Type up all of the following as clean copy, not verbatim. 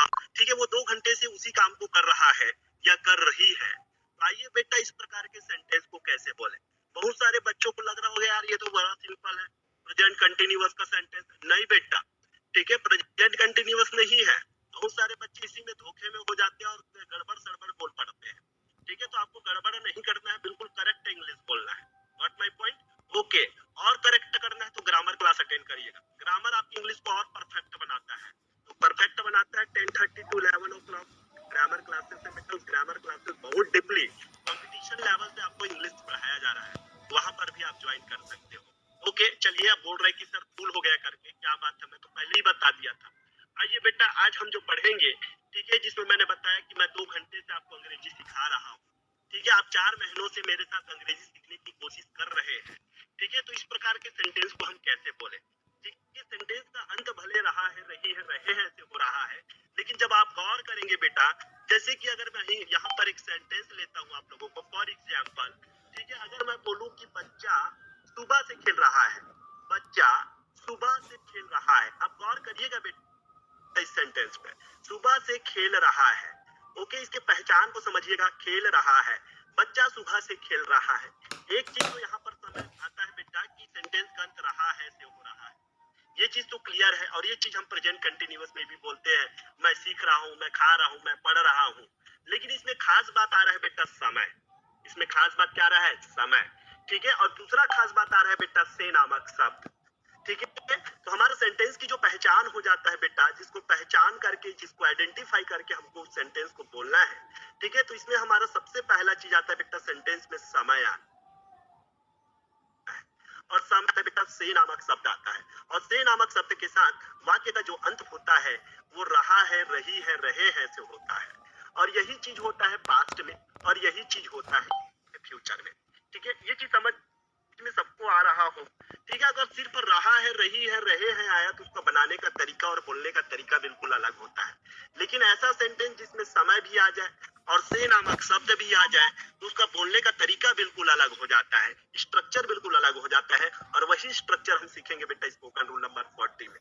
ठीक है, वो 2 घंटे से उसी काम को कर रहा है या कर रही है। तो आइए बेटा इस प्रकार के सेंटेंस को कैसे बोले। बहुत सारे बच्चों को लग रहा होगा यार ये तो बड़ा सिंपल है, प्रेजेंट कंटिन्यूअस का सेंटेंस। नहीं बेटा, ठीक है, प्रेजेंट कंटिन्यूअस नहीं है। बहुत सारे बच्चे इसी में धोखे में हो जाते हैं और गड़बड़ सड़बड़ बोल पड़ते हैं। ठीक है, तो आपको गड़बड़ नहीं करना है, बिल्कुल करेक्ट इंग्लिश बोलना है। What my point? ओके। और करेक्ट करना है तो ग्रामर क्लास अटेंड करिएगा। ग्रामर आपकी इंग्लिश को और परफेक्ट बनाता है। तो परफेक्ट बनाता है 10:30 to 11 o'clock grammar classes से। बेटा उस ग्रामर क्लासेस बहुत डीपली कंपटीशन लेवल से आपको इंग्लिश पढ़ाया जा रहा है, वहां पर भी आप ज्वाइन कर सकते हो। ओके, चलिए, आप बोल रहे कि सर फूल हो गया करके, क्या बात है, मैं तो पहले ही बता दिया था। आइए बेटा, आज हम जो पढ़ेंगे, ठीक है, जिसमें मैंने बताया कि मैं 2 घंटे से आपको अंग्रेजी सिखा रहा हूँ। ठीक है, आप 4 महीनों से मेरे साथ अंग्रेजी सीखने की कोशिश कर रहे हैं। ठीक है, तो इस प्रकार के सेंटेंस को हम कैसे बोले। ठीक है, सेंटेंस का अंत भले रहा है, रही है, रहे हैं से हो रहा है, लेकिन जब आप गौर करेंगे बेटा, जैसे कि अगर मैं यहाँ पर एक सेंटेंस लेता हूँ आप लोगों को, फॉर एग्जाम्पल, ठीक है, अगर मैं बोलूँ कि बच्चा सुबह से खेल रहा है, बच्चा सुबह से खेल रहा है, आप गौर करिएगा बेटा इस सेंटेंस पे, सुबह से खेल रहा है। ओके, इसके पहचान को समझिएगा, खेल रहा है, बच्चा सुबह से खेल रहा है। एक चीज तो यहाँ पर समझ आता है बेटा कि सेंटेंस का अंत रहा है से हो रहा है, ये चीज तो क्लियर है। और ये चीज हम प्रेजेंट कंटिन्यूअस में भी बोलते हैं, मैं सीख रहा हूँ, मैं खा रहा हूँ, मैं पढ़ रहा हूँ। लेकिन इसमें खास बात आ रहा है बेटा समय, इसमें खास बात क्या आ रहा है, समय। ठीक है, और दूसरा खास बात आ रहा है बेटा से नामक शब्द। ठीक है, तो हमारे सेंटेंस की जो पहचान हो जाता है बेटा, जिसको पहचान करके, जिसको आइडेंटिफाई करके हमको उस सेंटेंस को बोलना है। ठीक है, तो इसमें हमारा सबसे पहला चीज आता है बेटा सेंटेंस में समय आना, और समय बेटा से नामक शब्द आता है, और से नामक शब्द के साथ वाक्य का जो अंत होता है वो रहा है, रही है, रहे हैं से होता है। और यही चीज होता है पास्ट में, और यही चीज होता है फ्यूचर में। ठीक है, ये चीज समझ में सबको आ रहा हो। ठीक है, अगर सिर्फ रहा है, रही है, रहे हैं आया तो उसका बनाने का तरीका और बोलने का तरीका बिल्कुल अलग होता है। लेकिन ऐसा सेंटेंस जिसमें समय भी आ जाए और से नामक शब्द भी आ जाए तो उसका बोलने का तरीका बिल्कुल अलग हो जाता है, स्ट्रक्चर बिल्कुल अलग हो जाता है। और वही स्ट्रक्चर हम सीखेंगे बेटा स्पोकन रूल नंबर 40 में।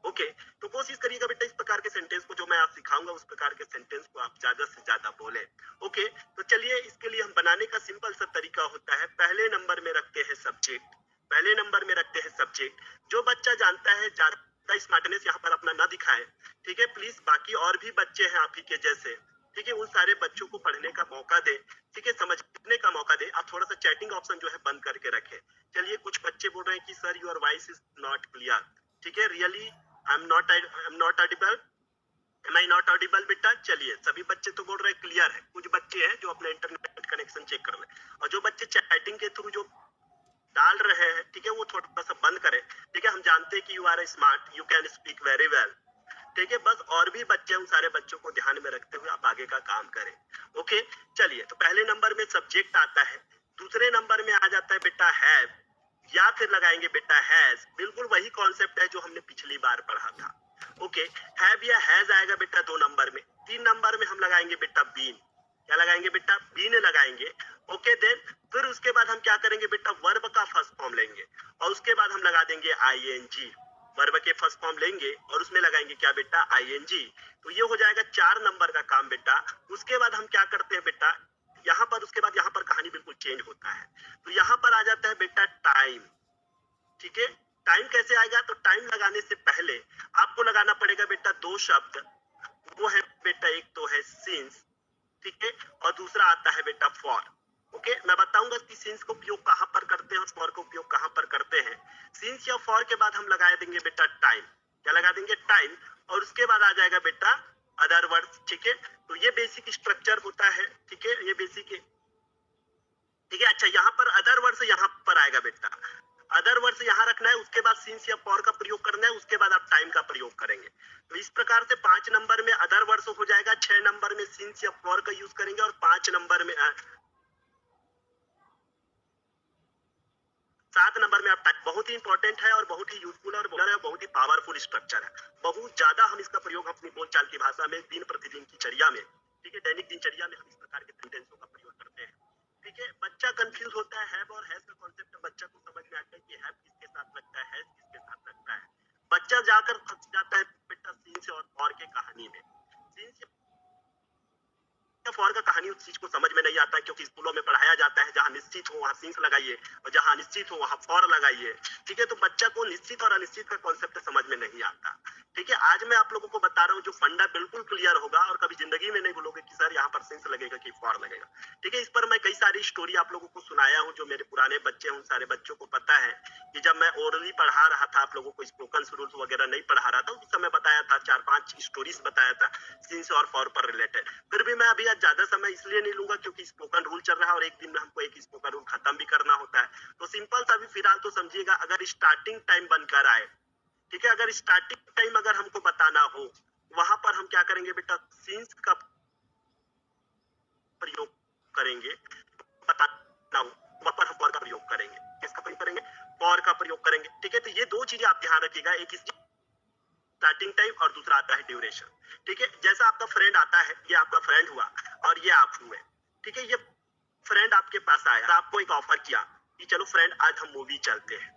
ओके, तो कोशिश करिएगा बेटा इस प्रकार के सेंटेंस को जो मैं आप सिखाऊंगा उस प्रकार के सेंटेंस को आप ज्यादा से ज्यादा बोले। ओके, तो चलिए, इसके लिए हम बनाने का सिंपल सा तरीका होता है, पहले नंबर में रखते हैं सब्जेक्ट, पहले नंबर में रखते हैं सब्जेक्ट। जो बच्चा जानता है, ज्यादा स्मार्टनेस यहाँ पर अपना ना दिखाए, ठीक है प्लीज, बाकी और भी बच्चे हैं आप ही के जैसे, ठीक है, उन सारे बच्चों को पढ़ने का मौका दे, ठीक है, समझने का मौका दे। आप थोड़ा सा चैटिंग ऑप्शन जो है बंद करके रखे। चलिए, कुछ बच्चे बोल रहे हैं कि sir your voice is not clear. ठीक है, really I am not audible, am I not audible बेटा। चलिए, सभी बच्चे तो बोल रहे हैं क्लियर है, कुछ बच्चे हैं जो अपना इंटरनेट कनेक्शन चेक कर रहे हैं, और जो बच्चे चैटिंग के थ्रू जो डाल रहे हैं, ठीक है, वो थोड़ा सा बंद करें। ठीक है, हम जानते हैं कि you are smart, you can speak very well. ठीक है, बस और भी बच्चे, उन सारे बच्चों को ध्यान में रखते हुए आप आगे का काम करें। ओके, चलिए, तो पहले नंबर में सब्जेक्ट आता है, दूसरे नंबर में आ जाता है बेटा हैव, या फिर लगाएंगे बेटा हैज। बिल्कुल वही कॉन्सेप्ट है जो हमने पिछली बार पढ़ा था। ओके, हैव या हैज आएगा बेटा 2 नंबर में। 3 नंबर में हम लगाएंगे बेटा बीन, क्या लगाएंगे बेटा, बीन लगाएंगे। ओके, देन फिर उसके बाद हम क्या करेंगे बेटा, वर्ब का फर्स्ट फॉर्म लेंगे, और उसके बाद हम लगा देंगे आईएनजी। वर्ब के फर्स्ट फॉर्म लेंगे और उसमें लगाएंगे क्या बेटा, आईएनजी। तो ये हो जाएगा 4 नंबर का काम बेटा। उसके बाद हम क्या करते हैं बेटा, यहाँ पर, उसके बाद यहाँ पर कहानी बिल्कुल चेंज होता है। तो यहाँ पर आ जाता है बेटा टाइम। ठीक है, टाइम कैसे आएगा, तो टाइम लगाने से पहले आपको लगाना पड़ेगा बेटा 2 शब्द, वो है बेटा, एक तो है सिंस, ठीक है, और दूसरा आता है बेटा फॉर। ओके, मैं बताऊंगा कि सिंस का उपयोग कहां पर करते हैं और फॉर का उपयोग कहां पर करते हैं। सिंस या फॉर के बाद हम लगा देंगे बेटा टाइम, क्या लगा देंगे, टाइम, और उसके बाद आ जाएगा बेटा अदर वर्ड्स। ठीक है, तो ये बेसिक स्ट्रक्चर होता है। ठीक है, ये बेसिक है। ठीक है, अच्छा, यहाँ पर अदर वर्ड्स यहाँ पर आएगा बेटा, अदर वर्ड्स यहाँ रखना है, उसके बाद सिंस या फॉर का प्रयोग करना है, उसके बाद आप टाइम का प्रयोग करेंगे। तो इस प्रकार से 5 नंबर में अदर वर्ड्स हो जाएगा, 6 नंबर में सिंस या फॉर का यूज करेंगे, और 5 नंबर में 7 नंबर में आप टाइम। बहुत ही इंपॉर्टेंट है और बहुत ही यूजफुल है, और बहुत ही पावरफुल स्ट्रक्चर है। बहुत ज्यादा हम इसका प्रयोग अपनी बोलचाल की भाषा में दिन प्रतिदिन की चर्या में, ठीक है, दैनिक दिनचर्या में हम इस प्रकार के सेंटेंसों का प्रयोग करते हैं। ठीक है, बच्चा कंफ्यूज होता है, हैव और हैज का कॉन्सेप्ट बच्चा को समझ में आता है कि हैव किसके साथ लगता है, हैज किसके साथ लगता है। बच्चा जाकर फंस जाता है बेटा सीन से और के कहानी में। सीन से फॉर का कहानी उस चीज को समझ में नहीं आता है, क्योंकि स्कूलों में पढ़ाया जाता है जहां निश्चित हो वहां सीन्स लगाइए और जहां अनिश्चित हो वहां फॉर लगाइए। ठीक है, तो बच्चा को निश्चित और अनिश्चित का कॉन्सेप्ट समझ में नहीं आता। ठीक है, आज मैं आप लोगों को बता रहा हूँ जो फंडा बिल्कुल क्लियर होगा और कभी जिंदगी में नहीं भूलोगे कि सर यहाँ पर सीन्स लगेगा कि फॉर लगेगा। ठीक है, इस पर मैं कई सारी स्टोरी आप लोगों को सुनाया हूँ, जो मेरे पुराने बच्चे हैं उन सारे बच्चों को पता है कि जब मैं ओरली पढ़ा रहा था आप लोगों को, स्पोकन रूल्स वगैरह नहीं पढ़ा रहा था, उस समय बताया था 4-5 स्टोरीज बताया था सीन्स और फॉर पर रिलेटेड। फिर भी मैं अभी आज ज्यादा समय इसलिए नहीं लूंगा क्योंकि स्पोकन रूल चल रहा है और एक दिन में हमको एक स्पोकन रूल खत्म भी करना होता है। तो सिंपल सा अभी फिलहाल तो समझिएगा, अगर स्टार्टिंग टाइम बनकर आए, ठीक है, अगर स्टार्टिंग टाइम अगर हमको बताना हो, वहां पर हम क्या करेंगे बेटा, सीन्स का प्रयोग करेंगे। बताना हो वहां पर हम फॉर का प्रयोग करेंगे। किसका प्रयोग करेंगे? फॉर का प्रयोग करेंगे। ठीक है, तो ये दो चीजें आप ध्यान रखिएगा, एक स्टार्टिंग टाइम और दूसरा आता है ड्यूरेशन। ठीक है, जैसा आपका फ्रेंड आता है, ये आपका फ्रेंड हुआ और ये आप हुए। ठीक है, ये फ्रेंड आपके पास आया, आपको एक ऑफर किया कि चलो फ्रेंड आज हम मूवी चलते हैं।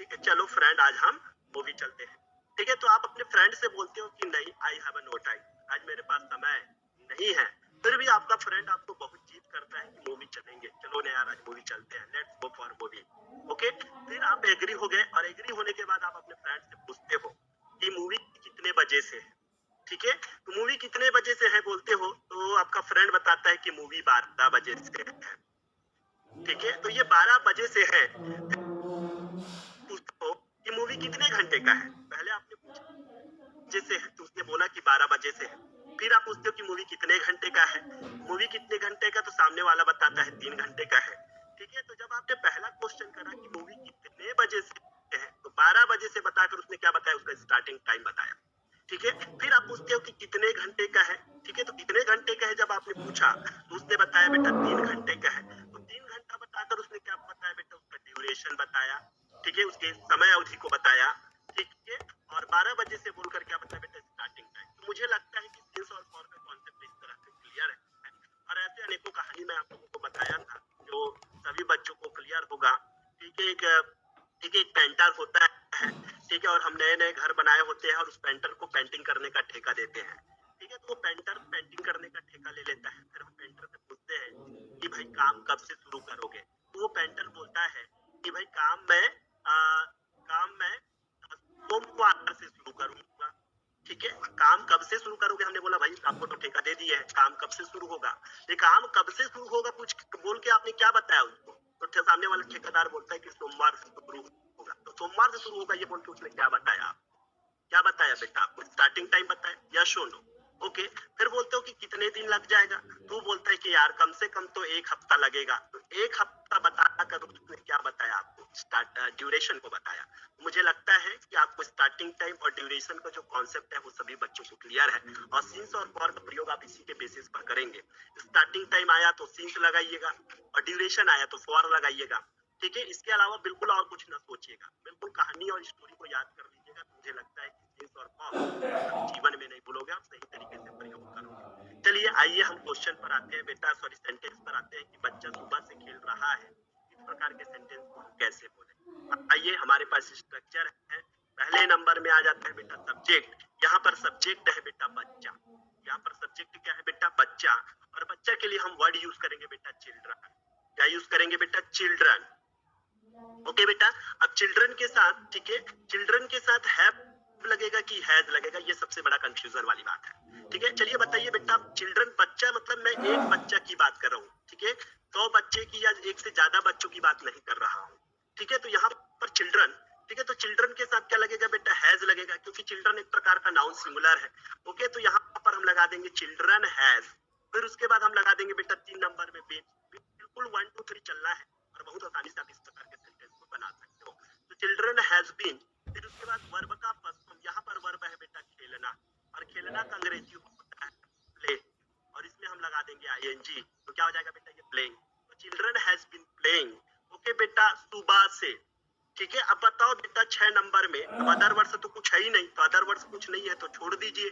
ठीक है, चलो फ्रेंड आज हम मूवी चलते हैं। ठीक है, तो आप अपने फ्रेंड से बोलते हो कि नहीं, आई हैव नो टाइम, आज मेरे पास समय नहीं है। फिर भी आपका फ्रेंड आपको बहुत जीत करता है कि मूवी चलेंगे, चलो ना यार आज मूवी चलते हैं, let's go for movie. Okay, फिर आप एग्री हो गए और एग्री होने के बाद आप अपने फ्रेंड से पूछते हो कि मूवी कितने बजे से है। ठीक है, तो मूवी कितने बजे से है बोलते हो, तो आपका फ्रेंड बताता है कि मूवी 12 बजे से है। ठीक है, तो ये 12 बजे से है, पूछते हो कि मूवी कितने घंटे का है। पहले आपने पूछा बजे से है, तो उसने बोला कि 12 बजे से है। फिर आप पूछते हो कि मूवी कितने घंटे का है। मूवी कितने घंटे का, तो सामने वाला बताता है 3 घंटे का है। ठीक है, तो जब आपने पहला क्वेश्चन करा कि मूवी कितने बजे से है, तो 12 बजे से बताकर उसने क्या बताया, उसका स्टार्टिंग टाइम बताया। ठीक है, फिर आप पूछते हो कि कितने घंटे का है। ठीक है, तो कितने घंटे का है जब आपने पूछा, तो उसने बताया बेटा 3 घंटे का है। तो 3 घंटा बताकर उसने क्या बताया बेटा, उसका ड्यूरेशन बताया। ठीक है, उसके समय अवधि को बताया। ठीक है, और 12 बजे से बोलकर क्या बताया बेटा, स्टार्टिंग टाइम। तो मुझे लगता है कि सीन्स और फॉर का कॉन्सेप्ट इस तरह से क्लियर है और ऐसे अनेकों कहानी मैं आप लोगों को बताया था जो सभी बच्चों को क्लियर होगा। ठीक है, एक पेंटर होता है। ठीक है, और हम नए नए घर बनाए होते हैं और उस पेंटर को पेंटिंग करने का ठेका देते हैं। ठीक है, तो वो पेंटर पेंटिंग करने का ठेका ले लेता है। फिर हम पेंटर से पूछते हैं कि भाई काम कब से शुरू करोगे, तो वो पेंटर बोलता है कि भाई काम मैं सोमवार से शुरू करूंगा। ठीक है, काम कब से शुरू करोगे, हमने बोला भाई आपको तो ठेका दे दिया है, काम कब से शुरू होगा। ये काम कब से शुरू होगा कुछ बोल के आपने क्या बताया उसको, तो सामने वाला ठेकेदार बोलता है कि सोमवार से शुरू होगा। तो सोमवार से शुरू होगा ये बोल के उसने क्या बताया, क्या बताया बेटा, आपको स्टार्टिंग टाइम बताया, यस और नो। ओके, फिर बोलते हो कि कितने दिन लग जाएगा, तो बोलता है कि यार कम से कम तो 1 हफ्ता लगेगा। तो 1 हफ्ता बताकर उसने क्या बताया आपको, स्टार्ट ड्यूरेशन को बताया। मुझे लगता है कि आपको स्टार्टिंग टाइम और ड्यूरेशन का जो कॉन्सेप्ट है वो सभी बच्चों को क्लियर है और सीन्स और फॉर का प्रयोग आप इसी के बेसिस पर करेंगे। स्टार्टिंग टाइम आया तो सीन्स लगाइएगा और ड्यूरेशन आया तो फॉर लगाइएगा। ठीक है, इसके अलावा बिल्कुल और कुछ ना सोचिएगा, बिल्कुल कहानी और स्टोरी को याद कर लीजिएगा। तो मुझे लगता है कि सीन्स और फॉर आप कभी जीवन में नहीं भूलोगे और सही तरीके से प्रयोग करोगे। चलिए आइए हम क्वेश्चन पर आते हैं बेटा, सॉरी सेंटेंस पर आते हैं कि बच्चा सुबह से खेल रहा है, इस प्रकार के सेंटेंस को हम कैसे बोले। आइए, हमारे पास स्ट्रक्चर है। पहले नंबर में आ जाता है बेटा सब्जेक्ट। यहाँ पर सब्जेक्ट है बेटा बच्चा, यहाँ पर सब्जेक्ट क्या है बेटा, बच्चा। और बच्चा के लिए हम वर्ड यूज करेंगे बेटा चिल्ड्रन। क्या यूज करेंगे बेटा, चिल्ड्रन। ओके बेटा, अब चिल्ड्रन के साथ, ठीक है, चिल्ड्रन के साथ हैव लगेगा कि हैज लगेगा, ये सबसे बड़ा कंफ्यूजन वाली बात है। ठीक है, चलिए बताइए बेटा, चिल्ड्रन बच्चा मतलब मैं एक बच्चा की बात कर रहा हूँ। ठीक है, 100 बच्चे की या एक से ज्यादा बच्चों की बात नहीं कर रहा हूँ। ठीक है, तो यहाँ पर चिल्ड्रन, ठीक है, तो चिल्ड्रन के साथ क्या लगेगा बेटा, हैज लगेगा, क्योंकि चिल्ड्रन एक प्रकार का नाउन सिंगुलर है। ओके, तो यहाँ पर हम लगा देंगे चिल्ड्रन हैज। फिर उसके बाद हम लगा देंगे बेटा 3 नंबर में बीन। बिल्कुल 1 2 3 चलना है और बहुत आसानी से आप इस प्रकार के सेंटेंस को बना सकते हो। तो चिल्ड्रन हैज बीन, फिर उसके बाद वर्ब का फर्स्ट फॉर्म, यहाँ पर वर्ब है बेटा खेलना, और खेलना का अंग्रेजी होता है प्ले, और इसमें हम लगा देंगे आईएनजी। तो क्या हो जाएगा बेटा, ये प्लेइंग। तो children has been playing. Okay बेटा, सुबह से। ठीक है, अब बताओ बेटा 6 नंबर में, अब अदर वर्ड तो कुछ है ही नहीं, तो अदर वर्ड कुछ नहीं है तो छोड़ दीजिए।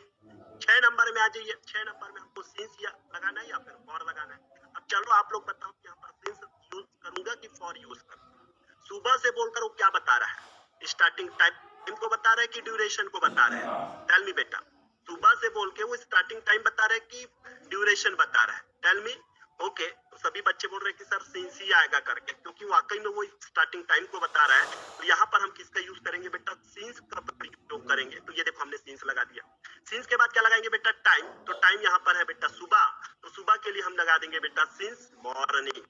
6 नंबर में आ जाइए। 6 नंबर में हमको सीन्स या लगाना है या फिर फॉर लगाना है। अब चलो आप लोग बताओ कि यहाँ पर सीन्स यूज करूंगा कि फॉर यूज करूंगा। सुबह से बोलकर वो क्या बता रहा है, स्टार्टिंग टाइम टाइम को बता रहा है कि ड्यूरेशन को बता रहा है? टेल मी बेटा। सुबह से बोल के वो स्टार्टिंग टाइम बता रहा है कि ड्यूरेशन बता रहा है? Tell me. ओके, तो सभी बच्चे बोल रहे हैं कि सर सीन्स ही आएगा करके, क्योंकि वाकई में वो स्टार्टिंग टाइम को बता रहा है। तो यहाँ पर हम किसका यूज करेंगे बेटा? सीन्स का प्रयोग करेंगे। तो ये देखो हमने सीन्स लगा दिया। सीन्स के बाद क्या लगाएंगे बेटा? टाइम। तो टाइम यहाँ पर है बेटा सुबह, तो सुबह के लिए हम लगा देंगे बेटा सिंस मॉर्निंग।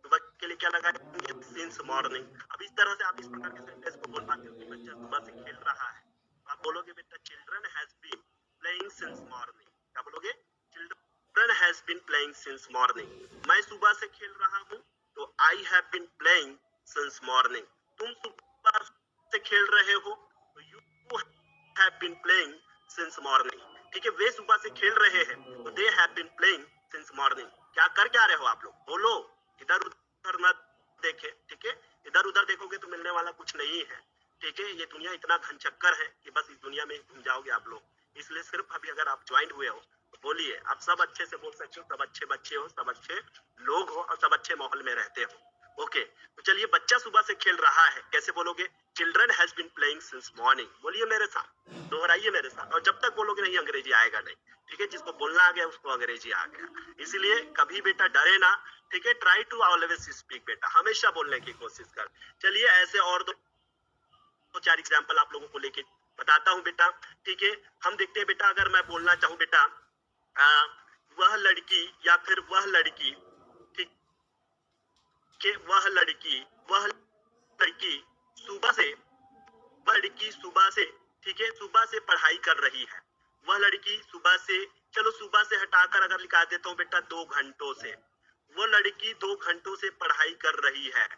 सुबह के लिए क्या लगाएंगे? Since morning. अब इस तरह से आप इस प्रकार के सेंटेंस को बोल पाते हो कि बच्चा सुबह से खेल रहा है। तो आप बोलोगे बेटा children has been playing since morning. क्या बोलोगे? Children has been playing since morning. मैं सुबह से खेल रहा हूँ, तो I have been playing since morning. तुम सुबह से खेल रहे हो, तो you have been playing since morning. ठीक है, वे सुबह से खेल रहे हैं, तो they have been playing since morning. क्या कर क्या रहे हो आप लोग? बोलो, इधर उधर मत देखे। ठीक है, इधर उधर देखोगे तो मिलने वाला कुछ नहीं है। ठीक है, ये दुनिया इतना घनचक्कर है कि बस इस दुनिया में घूम जाओगे आप लोग। इसलिए सिर्फ अभी अगर आप ज्वाइन हुए हो तो बोलिए, आप सब अच्छे से बोल सकते हो, सब अच्छे बच्चे हो, सब अच्छे लोग हो और सब अच्छे माहौल में रहते हो। ओके, तो चलिए, बच्चा सुबह से खेल रहा है, कैसे बोलोगे? Children has been playing since morning. बोलिए मेरे साथ, दोहराइए मेरे साथ। और जब तक बोलोगे नहीं, अंग्रेजी आएगा नहीं। ठीक है, जिसको बोलना आ गया उसको अंग्रेजी आ गया। इसलिए कभी बेटा डरे ना। ठीक है, ट्राई टू ऑलवेज स्पीक बेटा, हमेशा बोलने की कोशिश कर। चलिए, ऐसे और दो चार एग्जाम्पल आप लोगों को लेके बताता हूँ बेटा। ठीक है, हम देखते हैं बेटा, अगर मैं बोलना चाहूँ बेटा वह लड़की या फिर वह लड़की, ठीक है, वह लड़की सुबह से, वह लड़की सुबह से, ठीक है, सुबह से पढ़ाई कर रही है। वह लड़की सुबह से, चलो सुबह से हटाकर अगर लिखा देता हूँ बेटा 2 घंटों से, वो लड़की 2 घंटों से पढ़ाई कर रही है।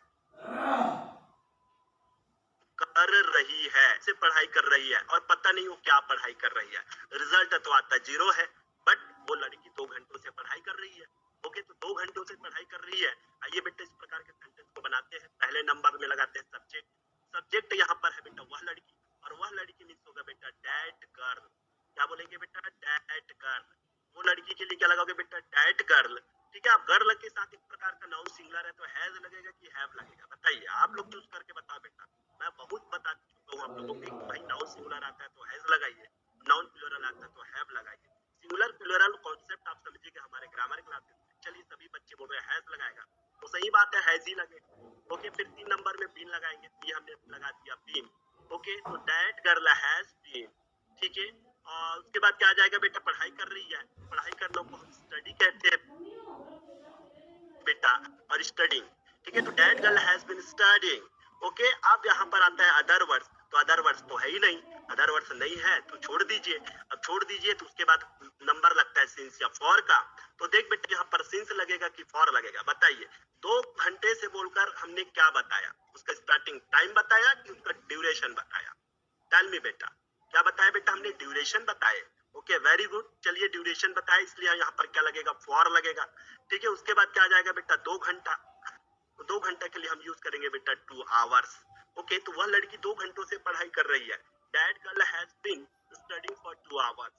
कर रही है से पढ़ाई कर रही है, और पता नहीं वो क्या पढ़ाई कर रही है। रिजल्ट तो आता 0 है, बट वो लड़की 2 घंटों से पढ़ाई कर रही है। ओके, तो 2 घंटों से पढ़ाई कर रही है। आइए बेटा इस प्रकार के सेंटेंस को बनाते हैं। पहले नंबर में लगाते हैं सब्जेक्ट। सब्जेक्ट यहाँ पर है बेटा वह लड़की, और वह लड़की मीन्स होगा बेटा डैट गर्ल। क्या बोलेंगे बेटा? That girl. वो लड़की के लिए क्या लगाओगे बेटा? That girl. ठीक है, आप गर्ल के साथ एक प्रकार का नाउन सिंगुलर है, तो हैज लगेगा कि हैव लगेगा? बताइए, आप लोग चूज करके बताओ बेटा। मैं बहुत बता चुका हूँ आप लोगों को कि भाई नाउन सिंगुलर आता है तो हैज लगाइए, नाउन प्लूरल आता है तो हैव लगाइए। सिंगुलर प्लूरल कॉन्सेप्ट आप समझिएगा हमारे ग्रामर क्लासेस में। चलिए, सभी बच्चे बोल रहे हैं हैज लगाएगा, तो सही बात है, हैज ही लगेगा। ओके, फिर 3 नंबर में बीन लगाएंगे, ये हमने लगा दिया बीन। ओके, तो दैट गर्ल हैज बीन। ठीक है, और उसके बाद क्या आ जाएगा बेटा? पढ़ाई कर रही है। पढ़ाई करने को हम स्टडी कहते हैं बेटा, और स्टडिंग। ठीक है, तो that girl has been studying. Okay, अब यहाँ पर आता है अदर वर्ड्स। तो अदर वर्ड्स तो है ही नहीं, अदर वर्ड्स नहीं है तो छोड़ दीजिए। अब छोड़ दीजिए तो उसके बाद नंबर लगता है सिंस या फॉर का। तो देख बेटा, यहाँ पर सिंस लगेगा कि फॉर लगेगा? बताइए। 2 घंटे से बोलकर हमने क्या बताया? उसका स्टार्टिंग टाइम बताया कि उसका ड्यूरेशन बताया? टेल मी बेटा, क्या बताया बेटा? हमने ड्यूरेशन बताए। Okay, very good. चलिए, ड्यूरेशन बताया, इसलिए यहाँ पर क्या लगेगा? फॉर लगेगा। ठीक है, उसके बाद क्या आ जाएगा बेटा? 2 घंटा। तो 2 घंटा के लिए हम यूज करेंगे बेटा 2 आवर्स। ओके, तो वह लड़की 2 घंटों से पढ़ाई कर रही है। That girl has been studying for 2 hours.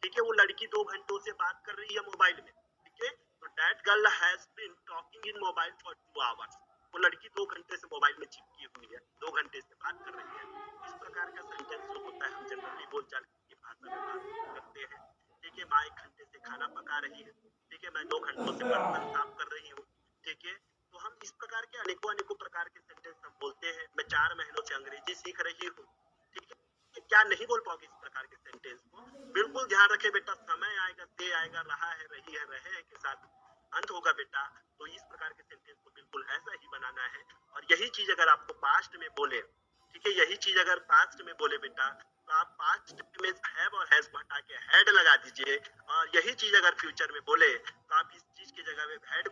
ठीक है, वो लड़की 2 घंटों से बात कर रही है मोबाइल में। ठीक है, तो that girl has been talking in mobile for 2 hours. वो लड़की 2 घंटे से मोबाइल में चिपकी हुई है, 2 घंटे से बात कर रही है। इस प्रकार का सेंटेंस जो होता है, हम जनरली बोलचाल की भाषा में बात करते हैं। ठीक है, माँ 1 घंटे से खाना पका रही है। ठीक है, मैं 2 घंटों से बर्तन साफ कर रही हूँ। ठीक है, तो हम इस प्रकार के अनेकों अनेकों प्रकार के सेंटेंस हम बोलते हैं। मैं 4 महीनों से अंग्रेजी सीख रही हूँ। ठीक है, क्या नहीं बोल पाओगे इस प्रकार के सेंटेंस को? बिल्कुल ध्यान रखे बेटा, समय आएगा, दे आएगा, रहा है, रही है, रहे हैं के साथ अंत होगा बेटा। तो इस प्रकार के सेंटेंस को बिल्कुल ऐसा ही बनाना है। और यही चीज अगर आपको पास्ट में बोले, ठीक है, यही चीज अगर पास्ट में बोले बेटा, तो आप पास्ट में हैव और हैज हटा के हैड लगा दीजिए। और यही चीज अगर फ्यूचर में बोले तो आप इस चीज की जगह में हैड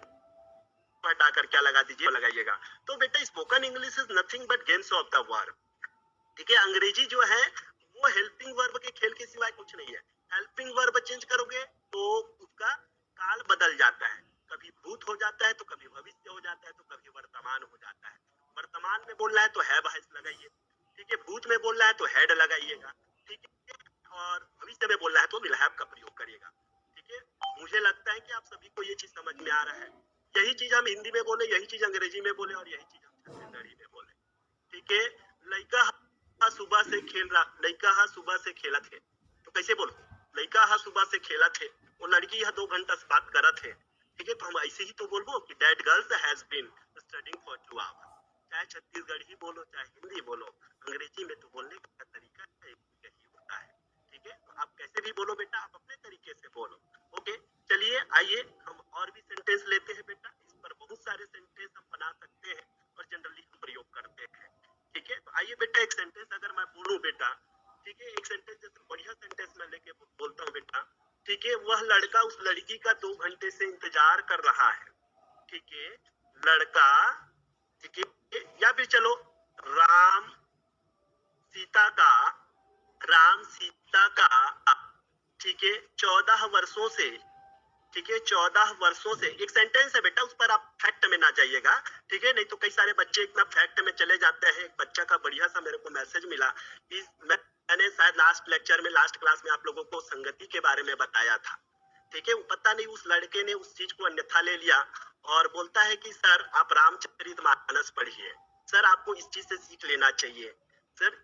हटाकर क्या लगा दीजिए? लगाइएगा। तो बेटा, spoken English is nothing but games of the word. ठीक है, अंग्रेजी जो है वो हेल्पिंग वर्ब के खेल के सिवाय कुछ नहीं है। हेल्पिंग वर्ब चेंज करोगे तो उसका काल बदल जाता है। कभी भूत हो जाता है, तो कभी भविष्य हो जाता है, तो कभी वर्तमान हो जाता है। वर्तमान में बोलना है तो हैव हैज लगाइए। ठीक है, भूत में बोलना है तो हैड लगाइएगा। ठीक है, और भविष्य में बोलना है तो विल हैव का प्रयोग करिएगा। ठीक है, मुझे लगता है कि आप सभी को ये चीज समझ में आ रहा है। यही चीज हम हिंदी में बोले, यही चीज अंग्रेजी में बोले, और यही चीज हम छत्तीसगढ़ी में बोले। ठीक है, लड़का सुबह से लड़का हा सुबह से खेला थे, तो कैसे बोलो? लड़का हा सुबह से खेला थे, वो लड़की हा 2 घंटा से बात करा थे, ठीक है? तो हम ऐसे ही तो बोलबो कि that girls has been studying for 2 hours. चाहे छत्तीसगढ़ी बोलो, चाहे हिंदी बोलो, अंग्रेजी में तो बोलने का तरीका यही होता है, ठीक है? तो आप कैसे भी बोलो बेटा, आप अपने तरीके से बोलो। ओके, चलिए आइए हम और भी सेंटेंस लेते हैं बेटा। इस पर बहुत सारे सेंटेंस हम बना सकते हैं और जनरली हम प्रयोग करते हैं, ठीक है? तो आइए बेटा, एक सेंटेंस अगर मैं बोलूं बेटा, ठीक है, एक सेंटेंस जैसे बढ़िया सेंटेंस मैं लेके बोलता हूँ बेटा, ठीक है? वह लड़का उस लड़की का 2 घंटे से इंतजार कर रहा है, ठीक है? लड़का, ठीक है? या फिर चलो राम सीता का राम सीता का, ठीक है, 14 वर्षों से, ठीक है, 14 वर्षों से, एक सेंटेंस है बेटा, उस पर आप फैक्ट में ना जाइएगा, ठीक है? नहीं तो कई सारे बच्चे इतना फैक्ट में चले जाते हैं। एक बच्चा का बढ़िया सा मेरे को मैसेज मिला कि मैंने शायद लास्ट लेक्चर में, लास्ट क्लास में आप लोगों को संगति के बारे में बताया था, ठीक है? पता नहीं उस लड़के ने उस चीज को अन्यथा ले लिया और बोलता है कि सर आप रामचरितमानस पढ़िए, सर आपको इस चीज से सीख लेना चाहिए। सर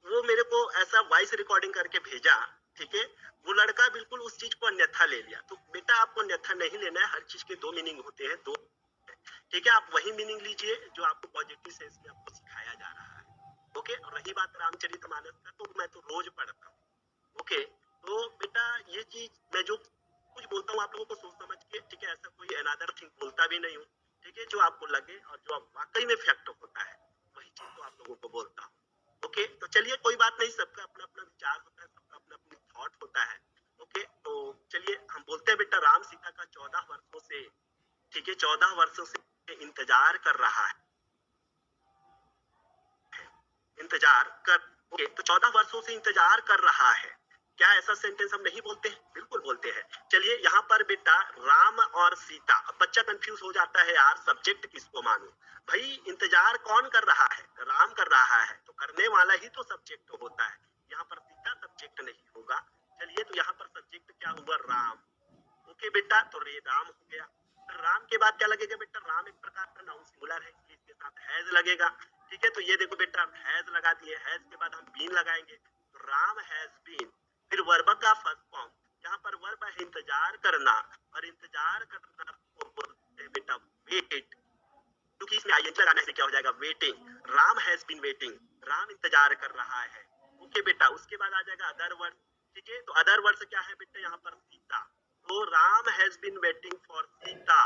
वो मेरे को ऐसा वॉइस रिकॉर्डिंग करके भेजा, ठीक है? वो लड़का बिल्कुल उस चीज को अन्यथा ले लिया। तो बेटा आपको अन्यथा नहीं लेना है, हर चीज के 2 मीनिंग होते हैं, 2, ठीक है? आप वही मीनिंग लीजिए जो आपको पॉजिटिव सेंस में आपको सिखाया जा रहा है, ओके? और रही बात रामचरितमानस का, तो मैं तो रोज पढ़ता हूँ, ओके? तो बेटा ये चीज मैं जो कुछ बोलता हूँ आप लोगों को सोच समझ के, ठीक है? ऐसा कोई अनदर थिंग बोलता भी नहीं हूँ, ठीक है? जो आपको लगे और जो आप वाकई में फैक्ट होता है वही चीज तो आप लोगों को बोलता हूँ, ओके? तो चलिए कोई बात नहीं, सबका अपना अपना विचार होता है, सबका अपना अपनी थॉट होता है, ओके? तो चलिए हम बोलते हैं बेटा, राम सीता का 14 वर्षों से, ठीक है, 14 वर्षों से इंतजार कर रहा है, इंतजार कर, ओके? तो 14 वर्षों से इंतजार कर रहा है, क्या ऐसा सेंटेंस हम नहीं बोलते हैं? बिल्कुल बोलते हैं। चलिए यहाँ पर बेटा राम और सीता, अब बच्चा कंफ्यूज हो जाता है, यार सब्जेक्ट किसको मानूं? भाई इंतजार कौन कर रहा है? राम कर रहा है, तो करने वाला ही तो सब्जेक्ट होता है, यहाँ पर सीता सब्जेक्ट नहीं होगा। चलिए तो यहाँ पर सब्जेक्ट क्या हुआ? राम, ओके बेटा? तो रे राम हो गया। राम के बाद क्या लगेगा बेटा? राम एक प्रकार का नाउन सिंगुलर है, इसलिए इसके साथ हैज लगेगा, ठीक है? तो ये देखो बेटा, हैज लगा दिए, हैज के बाद हम बीन लगाएंगे, तो राम हैज बीन। फिर वर्ब का फर्स्ट फॉर्म, यहाँ पर वर्ब है इंतजार करना, और इंतजार करना को बोलते हैं बेटा वेट, क्योंकि इसमें आईएनजी लगाना है, क्या हो जाएगा? Waiting. Ram has been waiting, Ram इंतजार कर रहा है, ओके बेटा? उसके बाद आ जाएगा अदर वर्ड, ठीक है? तो अदर वर्ड क्या है बेटा? यहाँ पर सीता, तो Ram has been waiting for Sita,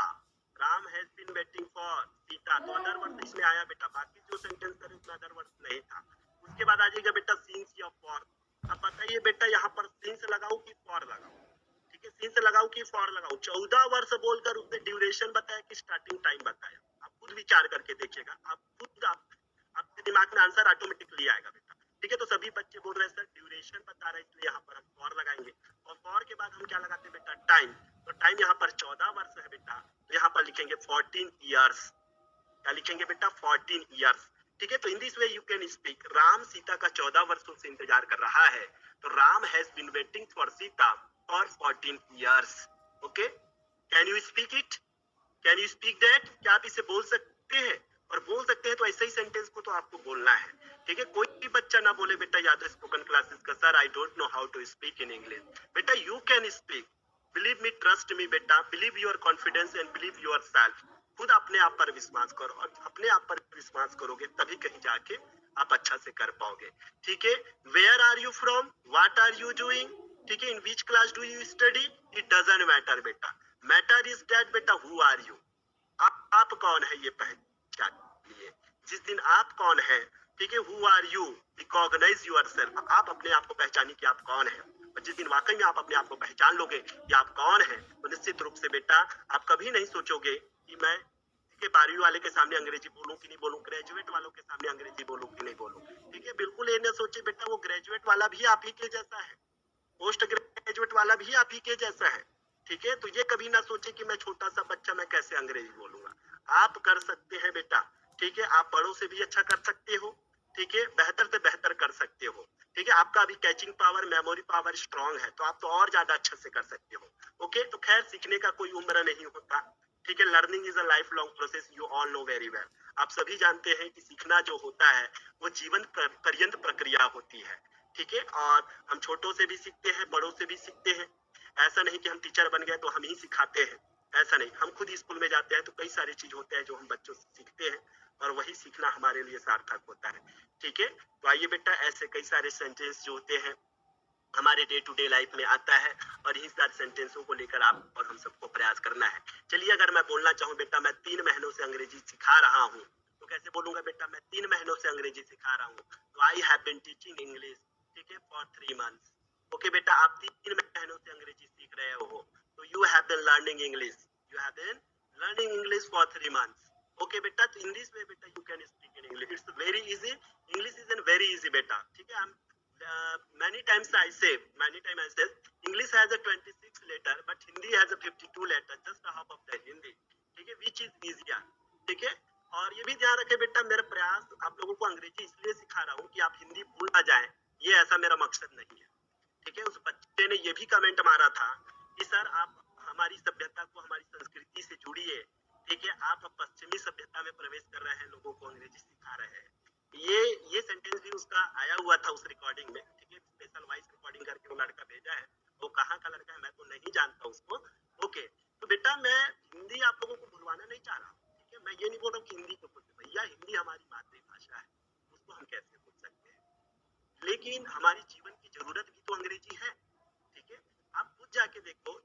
Ram has been waiting for Sita, तो अदर वर्ड इसमें आया बेटा। बाकी जो सेंटेंस करे उसमें अदर वर्ड नहीं था। उसके बाद आ जाएगा बेटा सिंस या फॉर। अब बताइए बेटा यहाँ पर सिंस लगाऊं कि फॉर लगाऊं? ठीक है, सिंस लगाऊं कि फॉर लगाऊं? 14 वर्ष बोलकर उसने ड्यूरेशन बताया कि स्टार्टिंग टाइम बताया? आप खुद विचार करके देखिएगा, आपके दिमाग में आंसर ऑटोमेटिकली आएगा बेटा, ठीक है? तो सभी बच्चे बोल रहे हैं सर ड्यूरेशन बता रहे हैं, इसलिए यहाँ पर हम फॉर लगाएंगे, और फॉर के बाद हम क्या लगाते हैं बेटा? टाइम। तो टाइम यहाँ पर 14 वर्ष है बेटा, तो यहाँ पर लिखेंगे 14 ईयर्स। क्या लिखेंगे बेटा? 14 ईयर्स, ठीक है? तो in this way you can speak, Ram Sita का 14 वर्षों से इंतजार कर रहा है, तो Ram has been waiting for Sita for 14 years, okay? Can you speak it? Can you speak that? क्या आप इसे बोल सकते हैं? और बोल सकते हैं तो ऐसे ही सेंटेंस को तो आपको बोलना है, ठीक है? कोई भी बच्चा ना बोले बेटा याद स्पोकन क्लासेस का, sir I don't know how to speak in English. बेटा you can speak, believe me, trust me बेटा, believe your confidence and believe your self. खुद अपने आप पर विश्वास करो, और अपने आप पर विश्वास करोगे तभी कहीं जाके आप अच्छा से कर पाओगे, ठीक है? Where are you from? What are you doing? ठीक है, in which class do you study? It doesn't matter बेटा, मैटर इज दैट बेटा हु आर यू, आप कौन है ये पहचानिए। जिस दिन आप कौन है, ठीक है, who are you, recognise yourself, आप अपने आप को पहचानिए कि आप कौन है। और जिस दिन वाकई में आप अपने आप को पहचान लोगे कि आप कौन है, तो निश्चित रूप से बेटा आप कभी नहीं सोचोगे कि मैं के 12वीं वाले के सामने अंग्रेजी बोलूं कि नहीं बोलूं, ग्रेजुएट वालों के सामने अंग्रेजी बोलूं कि नहीं बोलूं, ठीक है? बिल्कुल ये ना सोचे बेटा, वो ग्रेजुएट वाला भी आप ही के जैसा है, पोस्ट ग्रेजुएट वाला भी आप ही के जैसा है, ठीक है? तो ये कभी ना सोचे कि मैं छोटा सा बच्चा, मैं कैसे अंग्रेजी बोलूंगा। आप कर सकते हैं बेटा, ठीक है? आप बड़ों से भी अच्छा कर सकते हो, ठीक है? बेहतर से बेहतर कर सकते हो, ठीक है? आपका अभी catching power, memory power strong है, तो आप तो और ज्यादा अच्छे से कर सकते हो, ओके? तो खैर सीखने का कोई उम्र नहीं होता, ठीक है, learning is a life long process, you all know very well. आप सभी जानते हैं कि सीखना जो होता है वो जीवन पर्यंत प्रक्रिया होती है। ठीक है, और हम छोटों से भी सीखते हैं, बड़ों से भी सीखते हैं। ऐसा नहीं कि हम टीचर बन गए तो हम ही सिखाते हैं, ऐसा नहीं। हम खुद स्कूल में जाते हैं तो कई सारी चीज होते हैं जो हम बच्चों से सीखते हैं, और वही सीखना हमारे लिए सार्थक होता है। ठीक है, तो आइए बेटा, ऐसे कई सारे सेंटेंस जो होते हैं हमारे डे टू डे लाइफ में आता है, और इन्हीं सारे सेंटेंसों को लेकर आप और हम सबको प्रयास करना है। चलिए, अगर मैं बोलना चाहूँ बेटा मैं 3 महीनों से अंग्रेजी सिखा रहा हूँ, तो कैसे बोलूंगा बेटा? मैं 3 महीनों से अंग्रेजी सिखा रहा हूँ, तो I have been teaching English, ठीक है, फॉर 3 मंथ्स। ओके बेटा, आप 3 महीनों से अंग्रेजी सीख रहे हो, तो you have been learning English, you have been learning English for 3 months. Okay बेटा, तो इन दिस वे बेटा you can speak in English, it's very easy, English is an very easy बेटा। ठीक है, many times I say, English has a 26 letter, but Hindi has a 52 letter, just a half of the Hindi. ठीक है, which is easier. ठीक है, और ये भी ध्यान रखें बेटा, मेरा प्रयास आप लोगों को अंग्रेजी इसलिए सिखा रहा हूँ कि आप हिंदी भूल ना जाए, ये ऐसा मेरा मकसद नहीं है। ठीक है, उस बच्चे ने ये भी कमेंट मारा था कि सर आप हमारी सभ्यता को, हमारी संस्कृति से जुड़िए। ठीक है, आप अब पश्चिमी सभ्यता में प्रवेश कर रहे हैं, लोगों को अंग्रेजी सिखा रहे हैं। ये सेंटेंस भी उसका आया हुआ था उस रिकॉर्डिंग में। ठीक है, स्पेशल वॉइस रिकॉर्डिंग करके वो लड़का भेजा है, वो कहाँ का लड़का है मैं तो नहीं जानता उसको। ओके, तो बेटा मैं हिंदी आप लोगों को भूलवाना नहीं चाह रहा हूँ। ठीक है, मैं ये नहीं बोल रहा हूँ कि हिंदी को भूल, भैया हिंदी हमारी मातृभाषा है, उसको हम कैसे भूल सकते हैं, लेकिन हमारी जीवन की जरूरत भी तो अंग्रेजी है। ठीक है, आप खुद जाके देखो।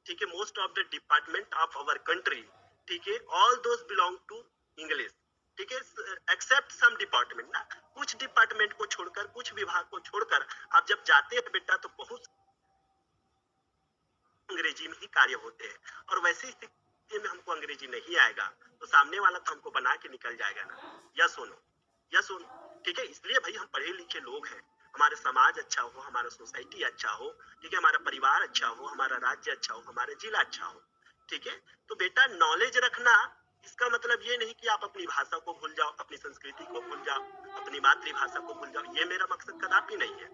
ठीक है, most of the department of our country, ठीक है, all those belong to English. ठीक है, एक्सेप्ट सम डिपार्टमेंट ना, कुछ डिपार्टमेंट को छोड़कर, कुछ विभाग को छोड़कर आप जब जाते हैं बेटा तो बहुत अंग्रेजी में ही कार्य होते हैं, और वैसी स्थिति में हमको अंग्रेजी नहीं आएगा तो सामने वाला तो हमको बना के निकल जाएगा ना। या सुनो, या सुनो। ठीक है, इसलिए भाई हम पढ़े लिखे लोग हैं, हमारे समाज अच्छा हो, हमारा सोसाइटी अच्छा हो, ठीक है, हमारा परिवार अच्छा हो, हमारा राज्य अच्छा हो, हमारा जिला अच्छा हो। ठीक है, तो बेटा नॉलेज रखना इसका मतलब ये नहीं कि आप अपनी भाषा को भूल जाओ, अपनी संस्कृति को भूल जाओ, अपनी मातृभाषा को भूल जाओ, ये मेरा मकसद कदापि नहीं है।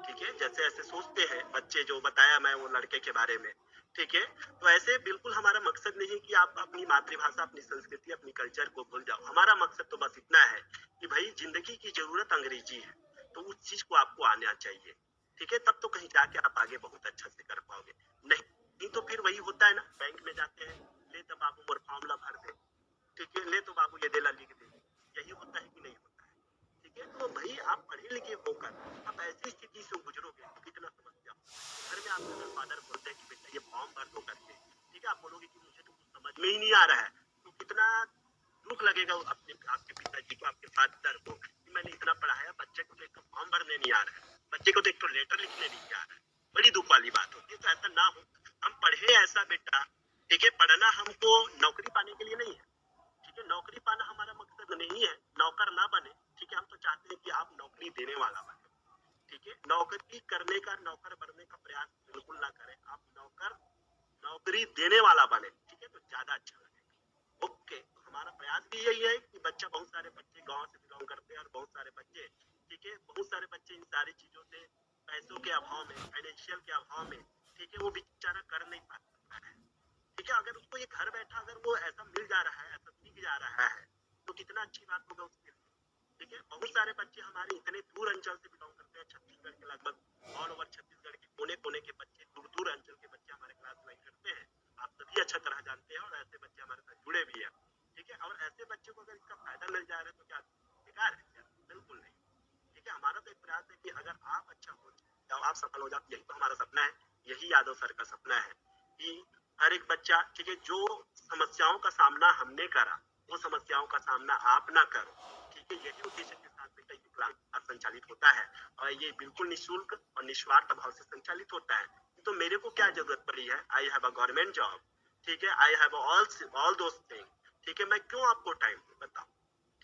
ठीक है, जैसे ऐसे सोचते हैं बच्चे, जो बताया मैं वो लड़के के बारे में। ठीक है, तो ऐसे बिल्कुल हमारा मकसद नहीं कि आप अपनी मातृभाषा, अपनी संस्कृति, अपनी कल्चर को भूल जाओ। हमारा मकसद तो बस इतना है कि भाई जिंदगी की जरूरत अंग्रेजी है, तो उस चीज को आपको आना चाहिए। ठीक है, तब तो कहीं जाके आप आगे बहुत अच्छा से कर पाओगे। नहीं तो फिर वही होता है ना, बैंक में जाते हैं, ले तो बाबू मोर फॉर्मूला भर दे, ठीक है, ले तो बाबू ये देला लिख दे, यही होता है कि नहीं होता है? ठीक है, तो भाई आप पढ़े लिखे होकर आप ऐसी स्थिति से गुजरोगे तो कितना समस्या हो। घर में आपके अगर फादर बोलते हैं कि बेटा ये फॉर्म भर दो करके, ठीक है, आप बोलोगे कि मुझे तो कुछ समझ में ही नहीं आ रहा है, तो कितना दुख लगेगा अपने आपके पिताजी को, आपके फादर को, कि मैंने इतना पढ़ाया, बच्चे को तो एक फॉर्म भरने नहीं आ रहा है, बच्चे को तो एक लेटर लिखने नहीं आ रहा है। बड़ी दुख वाली बात होती है। तो ऐसा ना हो, हम पढ़े ऐसा बेटा। ठीक है, पढ़ना हमको नौकरी पाने के लिए नहीं है। ठीक है, नौकरी पाना हमारा मकसद नहीं है, नौकर ना बने। ठीक है, हम तो चाहते हैं कि आप नौकरी देने वाला बने। ठीक है, नौकरी करने का, नौकर बनने का प्रयास बिल्कुल ना करें, आप नौकरी देने वाला बने। ठीक है, तो ज्यादा अच्छा लगेगा। ओके, तो हमारा प्रयास भी यही है कि बच्चा, बहुत सारे बच्चे गांव से बिलोंग करते हैं, और बहुत सारे बच्चे, ठीक है, बहुत सारे बच्चे इन सारी चीजों से, पैसों के अभाव में, फाइनेंशियल के अभाव में, ठीक है, वो बेचारा कर नहीं पाता है। ठीक है, अगर उसको ये घर बैठा अगर वो ऐसा मिल जा रहा है, ऐसा सीख जा रहा है, तो कितना अच्छी बात होगा उसके लिए। ठीक है, बहुत सारे बच्चे हमारे इतने दूर अंचल से बिलोंग करते हैं, छत्तीसगढ़ के लगभग ऑल ओवर छत्तीसगढ़ के कोने कोने के बच्चे, दूर दूर अंचल के बच्चे हमारे क्लास ज्वाइन करते हैं। आप सभी अच्छा तरह जानते हैं, और ऐसे बच्चे हमारे साथ जुड़े भी हैं। ठीक है, और ऐसे बच्चे को अगर इसका फायदा मिल जा रहा है तो क्या बेकार है? क्या? बिल्कुल नहीं। ठीक है, हमारा तो एक प्रयास है कि अगर आप अच्छा हो जाओ, आप सफल हो जाओ, यही तो हमारा सपना है, यही यादव सर का सपना है कि हर एक बच्चा, ठीक है, जो समस्याओं का सामना हमने करा, वो समस्याओं का सामना आप ना करो। ठीक है, यही उद्देश्य के साथ बेटा ये क्लास संचालित होता है, और ये बिल्कुल निःशुल्क और निस्वार्थ भाव से संचालित होता है। तो मेरे को क्या जरूरत पड़ी है? I have a government job, ठीक है, I have all those thing. ठीक है, मैं क्यों आपको टाइम दूं, बताओ?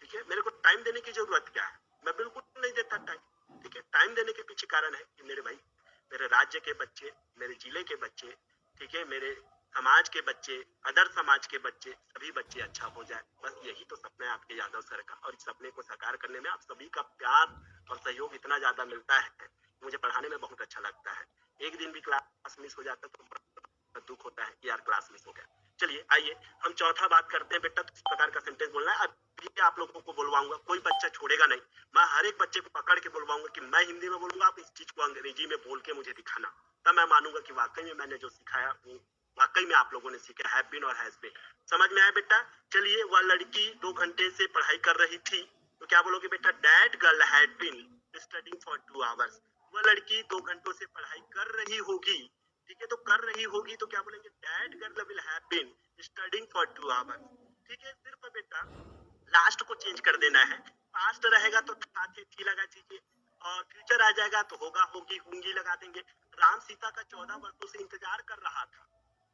ठीक है, मेरे को टाइम देने की जरूरत क्या है? मैं बिल्कुल नहीं देता टाइम। ठीक है, टाइम देने के पीछे कारण है कि मेरे भाई, मेरे राज्य के बच्चे, मेरे जिले के बच्चे, ठीक है, मेरे समाज के बच्चे, अदर समाज के बच्चे, सभी बच्चे अच्छा हो जाए। बस यही तो सपना है आपके यादव सर का, और इस सपने को साकार करने में आप सभी का प्यार और सहयोग इतना ज्यादा मिलता है, मुझे पढ़ाने में बहुत अच्छा लगता है। एक दिन भी क्लास मिस हो जाता है तो दुख होता है कि यार क्लास मिस हो गया। चलिए आइए हम चौथा बात करते हैं बेटा, किस प्रकार का सेंटेंस बोलना है। अभी आप लोगों को बुलवाऊंगा, कोई बच्चा छोड़ेगा नहीं, मैं हर एक बच्चे को पकड़ के बुलवाऊंगा कि मैं हिंदी में बोलूंगा, आप इस चीज को अंग्रेजी में बोल के मुझे दिखाना, तब मैं मानूंगा कि वाकई में मैंने जो सिखाया वो वाकई में आप लोगों ने सीखा, हैव बीन और हैज बीन। समझ में आया बेटा? चलिए, वह लड़की 2 घंटे से पढ़ाई कर रही थी, तो क्या बोलोगे बेटा? That girl had been studying for 2 hours. वह लड़की 2 घंटों से पढ़ाई कर रही होगी, ठीक है, तो कर रही होगी तो क्या बोलेंगे? That girl will have been studying for 2 hours. ठीक है, सिर्फ बेटा लास्ट को चेंज कर देना है। पास्ट रहेगा तो था थे थी लगा दीजिए, और फ्यूचर आ जाएगा तो होगा होगी होंगी लगा देंगे। राम सीता का 14 वर्षों से इंतजार कर रहा था,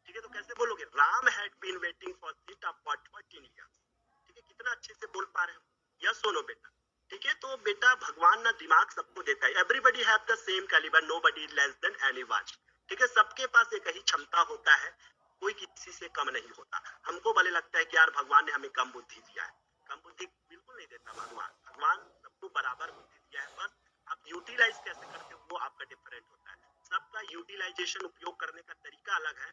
ठीक है, तो कैसे बोलोगे? Ram had been waiting for Sita for 14 years. ठीक है, कितना अच्छे से बोल पा रहे हो? यस सुनो बेटा। ठीक है, तो बेटा भगवान ना दिमाग सबको देता है। Everybody have the same calibre, nobody is less than anyone. ठीक है, सबके पास एक ही क्षमता होता है, कोई किसी से कम नहीं होता। हमको भले लगता है कि यार भगवान ने हमें कम बुद्धि दिया है, कम बुद्धि बिल्कुल नहीं देता भगवान। भगवान सबको बराबर बुद्धि दिया है, बस आप यूटिलाइज कैसे करते हो वो आपका डिफरेंट होता है। सबका यूटिलाइजेशन, उपयोग करने का तरीका अलग है।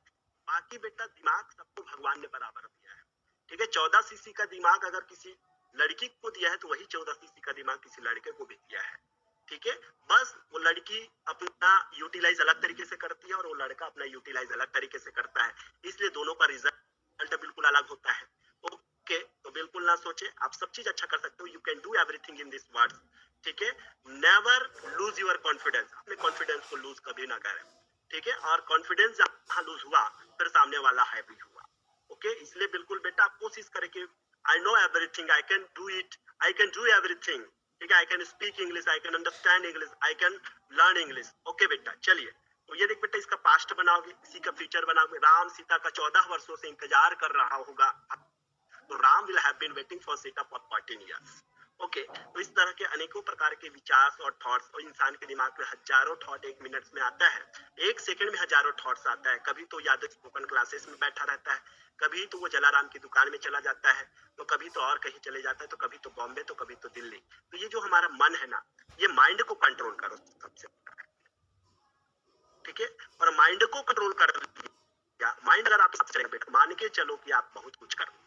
बाकी बेटा दिमाग सबको भगवान ने बराबर दिया है। ठीक है, 14 सीसी का दिमाग अगर किसी लड़की को दिया है तो वही 14 सीसी का दिमाग किसी लड़के को भी दिया है। ठीक है, बस वो लड़की अपना यूटिलाइज अलग तरीके से करती है और वो लड़का अपना यूटिलाइज अलग तरीके से करता है, इसलिए दोनों का रिजल्ट बिल्कुल अलग होता है। ओके, तो बिल्कुल ना सोचे, आप सब चीज अच्छा कर सकते हो। You can do everything in this world. ठीक है, नेवर लूज योर कॉन्फिडेंस, अपने कॉन्फिडेंस को लूज कभी ना करें। ठीक है, और कॉन्फिडेंस जहां लूज हुआ फिर सामने वाला हैवी हुआ। ओके, इसलिए बिल्कुल बेटा आप कोशिश करें कि I know everything, I can do it, I can do everything. ठीक है, I can speak English, I can understand English, I can learn English. Okay बेटा, चलिए, तो ये देख बेटा इसका पास्ट बनाओगे, इसी का फ्यूचर बनाओगे। राम सीता का 14 वर्षों से इंतजार कर रहा होगा, तो Ram will have been waiting for Sita for 14 years. Okay, तो इस तरह के अनेकों प्रकार के विचार और थॉट्स, और इंसान के दिमाग में हजारों थॉट एक मिनट में आता है, 1 सेकंड में हजारों थॉट्स आता है। कभी तो यादव स्पोकन क्लासेस में बैठा रहता है, कभी तो वो जलाराम की दुकान में चला जाता है, तो कभी तो और कहीं चले जाता है, तो कभी तो बॉम्बे, तो कभी तो दिल्ली। तो ये जो हमारा मन है ना, ये माइंड को कंट्रोल करो सबसे। ठीक है, और माइंड को कंट्रोल कर लिया, माइंड अगर आप बेटा मान के चलो कि आप बहुत कुछ कर।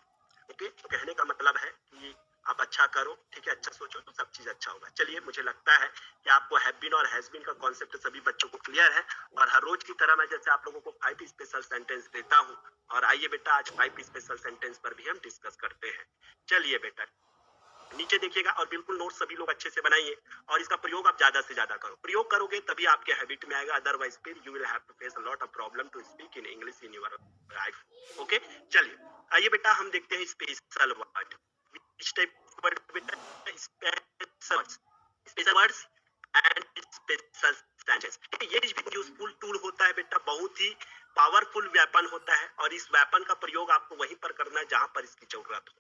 ओके, तो कहने का मतलब है कि आप अच्छा करो, ठीक है, अच्छा सोचो तो सब चीज अच्छा होगा। चलिए, मुझे लगता है कि आपको हैव बीन और हैज बीन का कॉन्सेप्ट सभी बच्चों को क्लियर है, और हर रोज की तरह मैं जैसे आप लोगों को 5 स्पेशल सेंटेंस देता हूँ, और आइए बेटा आज 5 स्पेशल सेंटेंस पर भी हम डिस्कस करते हैं। चलिए बेटा नीचे देखिएगा, और बिल्कुल नोट सभी लोग अच्छे से बनाइए, और इसका प्रयोग आप ज्यादा से ज्यादा करो। प्रयोग करोगे तभी आपके हैबिट में आएगा, अदरवाइज फिर you will have to face a lot of problem to speak in English in your life. Okay, चलिए आइए बेटा हम देखते हैं special word. Which type word बेटा? Special words, special words and special sentence. ये यूजफुल टूल होता है बेटा, बहुत ही पावरफुल वेपन होता है, और इस वेपन का प्रयोग आपको वहीं पर करना है जहां पर इसकी जरूरत हो।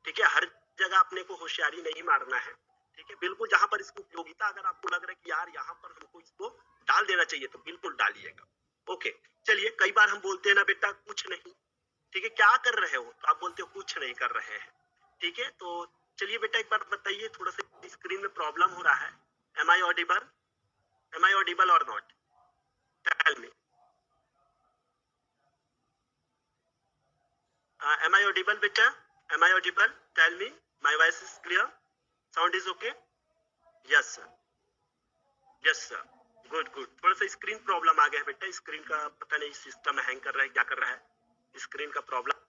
ठीक है, हर जगह अपने को होशियारी नहीं मारना है। ठीक है, बिल्कुल जहां पर इसकी उपयोगिता अगर आपको लग रहा है कि यार यहाँ पर हमको इसको डाल देना चाहिए, तो बिल्कुल डालिएगा। ओके, चलिए, कई बार हम बोलते हैं ना बेटा कुछ नहीं, ठीक है, क्या कर रहे हो, तो आप बोलते हो कुछ नहीं कर रहे हैं। ठीक है, तो चलिए बेटा एक बार बताइए, थोड़ा सा स्क्रीन में प्रॉब्लम हो रहा है। Am I audible, am I audible or not? Tell me, am I audible बेटा? Am I audible? Tell me, my voice is clear, sound is okay? Yes sir, yes sir, good good. थोड़ा सा screen problem आ गया है बेटा, screen का पता नहीं system hang कर रहा है, क्या कर रहा है, स्क्रीन का प्रॉब्लम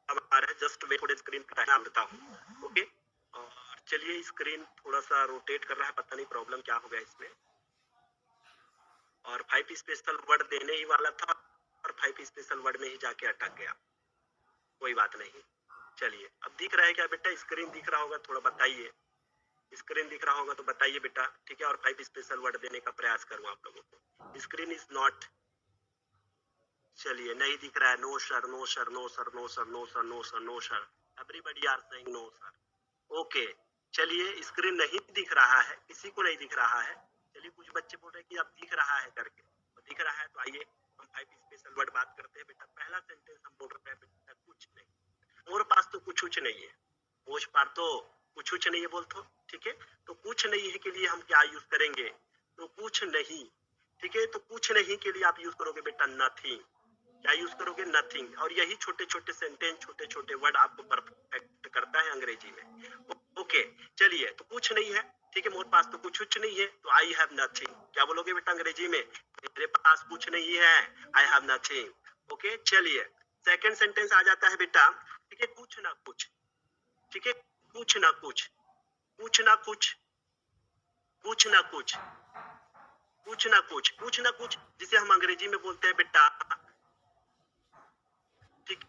आ रहा है। जस्ट वेट, थोड़े स्क्रीन का नाम देता हूँ। ओके, और चलिए स्क्रीन थोड़ा सा रोटेट कर रहा है, पता नहीं प्रॉब्लम क्या हो गया इसमें, और 5 स्पेशल वर्ड देने ही वाला था और 5 स्पेशल वर्ड में ही जाके अटक गया। कोई बात नहीं, चलिए अब दिख रहा है क्या बेटा? स्क्रीन दिख रहा होगा, थोड़ा बताइए, स्क्रीन दिख रहा होगा तो बताइए बेटा। ठीक है, और 5 स्पेशल वर्ड देने का प्रयास करूँ आप लोगों को। स्क्रीन इज नॉट, चलिए नहीं दिख रहा है। No sir, no sir, no sir, no sir, no sir, no sir, no sir, everybody are saying no sir. Okay, चलिए स्क्रीन नहीं दिख रहा है, किसी को नहीं दिख रहा है। चलिए कुछ बच्चे बोल रहे हैं कि अब दिख रहा है करके, तो दिख रहा है तो आइए हम 5 स्पेशल वर्ड बात करते हैं बेटा। पहला सेंटेंस हम बोल रहे हैं बेटा कुछ नहीं, मोर पास तो कुछ नहीं है, मोज पार तो कुछ नहीं है बोल तो। ठीक है, तो कुछ नहीं है के लिए हम क्या यूज करेंगे? तो कुछ नहीं, ठीक है, तो कुछ नहीं के लिए आप यूज करोगे बेटा नथिंग। क्या यूज करोगे? नथिंग। और यही छोटे छोटे सेंटेंस, छोटे छोटे वर्ड आपको परफेक्ट करता है अंग्रेजी में। ओके, चलिए, तो कुछ नहीं है, ठीक है, मेरे पास तो कुछ नहीं है, तो आई हैव नथिंग। क्या बोलोगे बेटा अंग्रेजी में? मेरे पास कुछ नहीं है, आई हैव नथिंग। ओके, चलिए, सेकंड सेंटेंस आ जाता है बेटा, ठीक है, कुछ ना कुछ। ठीक है, कुछ ना कुछ, कुछ ना कुछ, कुछ ना कुछ, कुछ ना कुछ, कुछ ना कुछ, जिसे हम अंग्रेजी में बोलते हैं बेटा, ठीक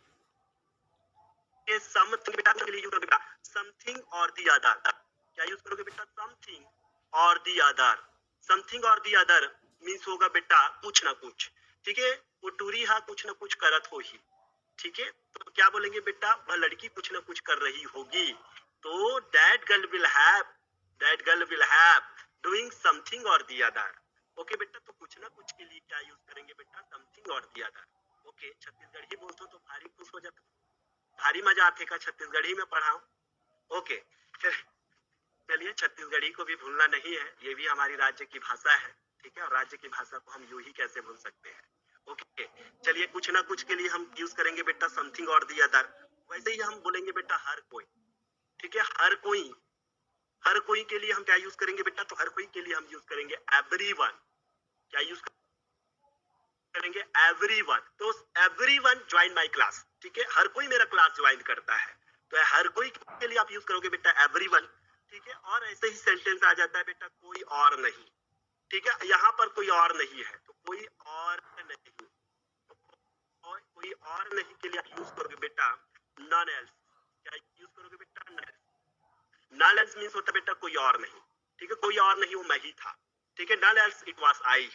है, समथिंग। बेटा के लिए यूज करोगे बेटा समथिंग और दी अदर। क्या यूज करोगे बेटा? समथिंग और दी अदर। समथिंग और दी अदर मीन्स होगा बेटा कुछ ना कुछ। ठीक है, वो टूरी हा कुछ ना कुछ करत हो ही। ठीक है, तो क्या बोलेंगे बेटा? वह लड़की कुछ ना कुछ कर रही होगी, तो that girl will have doing something और दी अदर। ओके बेटा, तो कुछ ना कुछ के लिए क्या यूज करेंगे बेटा? समथिंग और दी अदर। ओके, छत्तीसगढ़ी बोलते हो तो भारी खुश हो जाता, भारी मजा आते का छत्तीसगढ़ी में पढ़ाऊं। ओके, चलिए, छत्तीसगढ़ी को भी भूलना नहीं है, ये भी हमारी राज्य की भाषा है। ठीक है, और राज्य की भाषा को हम यूं ही कैसे भूल सकते हैं। ओके, चलिए, कुछ ना कुछ के लिए हम यूज करेंगे बेटा समथिंग और दी अदर। वैसे ही हम बोलेंगे बेटा हर कोई। ठीक है, हर कोई, हर कोई के लिए हम क्या यूज करेंगे बेटा? तो हर कोई के लिए हम यूज करेंगे एवरीवन। क्या यूज करेंगे? एवरीवन। तो एवरीवन ज्वाइन माय क्लास। ठीक है, हर कोई मेरा क्लास ज्वाइन करता है, तो हर कोई के लिए आप यूज करोगे बेटा एवरीवन। ठीक है, और ऐसे ही सेंटेंस आ जाता है बेटा कोई और नहीं। ठीक है, यहाँ पर कोई और नहीं है, तो कोई और नहीं, और कोई और नहीं के लिए यूज करोगे बेटा नॉन एल्स। क्या यूज करोगे बेटा? Non else. Non else means होता है बेटा कोई और नहीं। ठीक है, कोई और नहीं, वो मैं ही था। ठीक है, non else it was I.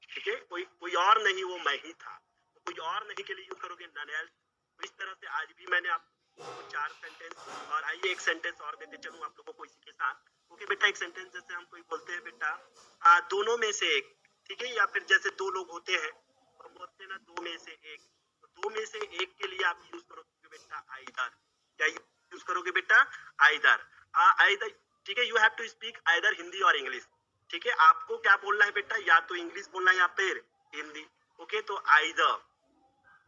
ठीक है, कोई कोई और नहीं, वो मैं ही था। तो कोई और नहीं के लिए यूज करोगे नॉन एल्स। तो इस तरह से आज भी मैंने आपको 4 सेंटेंस, और आइए एक सेंटेंस और देते चलूं आप लोगों को इसी के साथ। ओके बेटा, एक सेंटेंस जैसे हम कोई बोलते हैं बेटा दोनों में से एक। ठीक है, या फिर जैसे दो लोग होते हैं, हम बोलते हैं ना दो में से एक, तो दो में से एक के लिए आप यूज करोगे बेटा आइदर। क्या यूज करोगे बेटा? आइदर। आइदर। ठीक है, you have to speak either Hindi और इंग्लिश। ठीक है, आपको क्या बोलना है बेटा? या तो इंग्लिश बोलना है या फिर हिंदी। ओके, तो आइदर।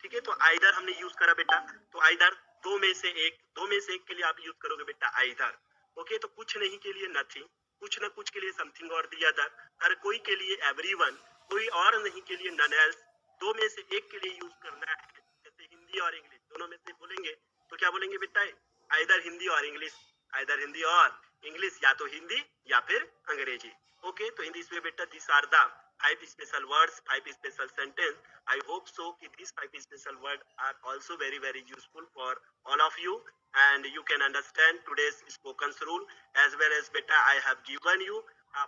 ठीक है, तो आइदर हमने यूज करा बेटा, तो आइदर दो में से एक, दो में से एक के लिए आप यूज करोगे बेटा आइदर। ओके, तो कुछ नहीं के लिए नथिंग, कुछ ना कुछ के लिए समथिंग और दी अदर, हर कोई के लिए एवरीवन, कोई और नहीं के लिए नन एल्स, दो में से एक के लिए यूज करना है, जैसे हिंदी और इंग्लिश दोनों में से बोलेंगे तो क्या बोलेंगे बेटा? आइदर हिंदी और इंग्लिश, आइदर हिंदी और इंग्लिश, या तो हिंदी या फिर अंग्रेजी। ओके, तो हिंदी में बेटा this are the 5 special words, 5 special sentence. I hope so कि these 5 special words are also very very useful for all of you, and you can understand today's spoken rule as well as beta I have given you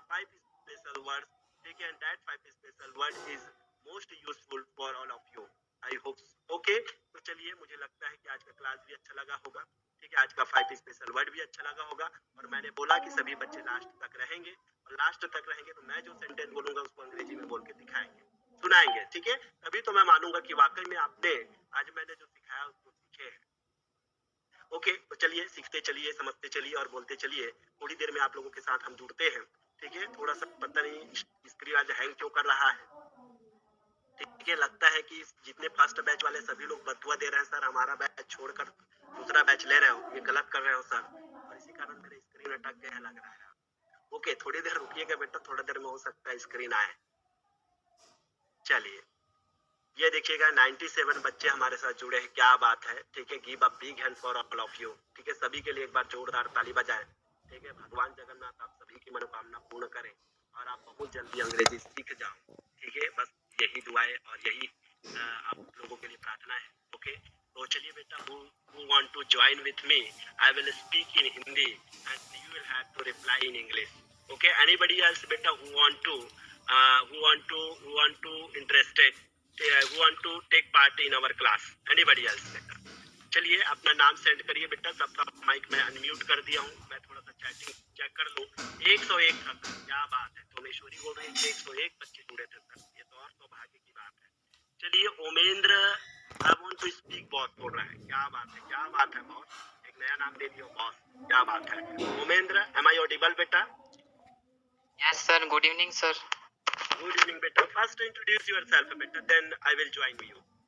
5 special words. ठीक है, and that 5 special word is most useful for all of you. I hope so. Okay, तो चलिए, मुझे लगता है कि आज का क्लास भी अच्छा लगा होगा। ठीक है, आज का 5 स्पेशल वर्ड भी अच्छा लगा होगा, और मैंने बोला कि सभी बच्चे लास्ट तक रहेंगे, और लास्ट तक रहेंगे तो मैं जो सेंटेंस बोलूंगा उसको अंग्रेजी में बोल के दिखाएंगे, सुनाएंगे। ठीक है, तभी तो मैं मानूंगा कि वाकई में आपने आज मैंने जो सिखाया उसको सीखे हैं। ओके, तो चलिए, सीखते चलिए, समझते चलिए और बोलते चलिए। थोड़ी देर में आप लोगों के साथ हम जुड़ते हैं। ठीक है, थोड़ा सा पता नहीं स्क्रीन आज हैंग क्यों कर रहा है। ठीक है, लगता है कि जितने फर्स्ट बैच वाले सभी लोग बदुआ दे रहे हैं सर, हमारा बैच छोड़कर दूसरा बैच ले रहे हो, ये गलत कर रहे हो सर, और इसी कारण मेरे स्क्रीन अटक गया लग रहा है। ओके, थोड़ी देर रुकिएगा बेटा, थोड़ी देर में हो सकता है स्क्रीन आए। चलिए, ये देखिएगा 97 बच्चे हमारे साथ जुड़े हैं, क्या बात है। ठीक है, give a big hand for all of you. ठीक है, सभी के लिए एक बार जोरदार ताली बजाएं। ठीक है, भगवान जगन्नाथ आप सभी की मनोकामना पूर्ण करें, और आप बहुत जल्दी अंग्रेजी सीख जाओ। ठीक है, बस यही दुआएं और यही आप लोगों के लिए प्रार्थना है। ओके, तो चलिए बेटा, who want to join with me, I will speak in Hindi and you will have to reply in English. Okay, anybody else beta who want to interested, who want to take part in our class? Anybody else beta? चलिए, अपना नाम send करिए बेटा, सबका mic मैं unmute कर दिया हूँ। मैं थोड़ा सा चैटिंग चेक कर लूँ। 101 था सर, क्या बात है। सोमेश्वरी बोल रही है 101 बच्चे जुड़े थे सर, ये तो और सौभाग्य की बात है। चलिए, Omendra I want to speak boss बोल रहा है, क्या बात है, क्या बात है बॉस, एक नया नाम दे दिया बॉस, क्या बात है। ओमेंद्र, एम आई ऑडिबल बेटा? Yes sir, good evening sir. Good evening, beta. First introduce yourself, beta. Then I will join you.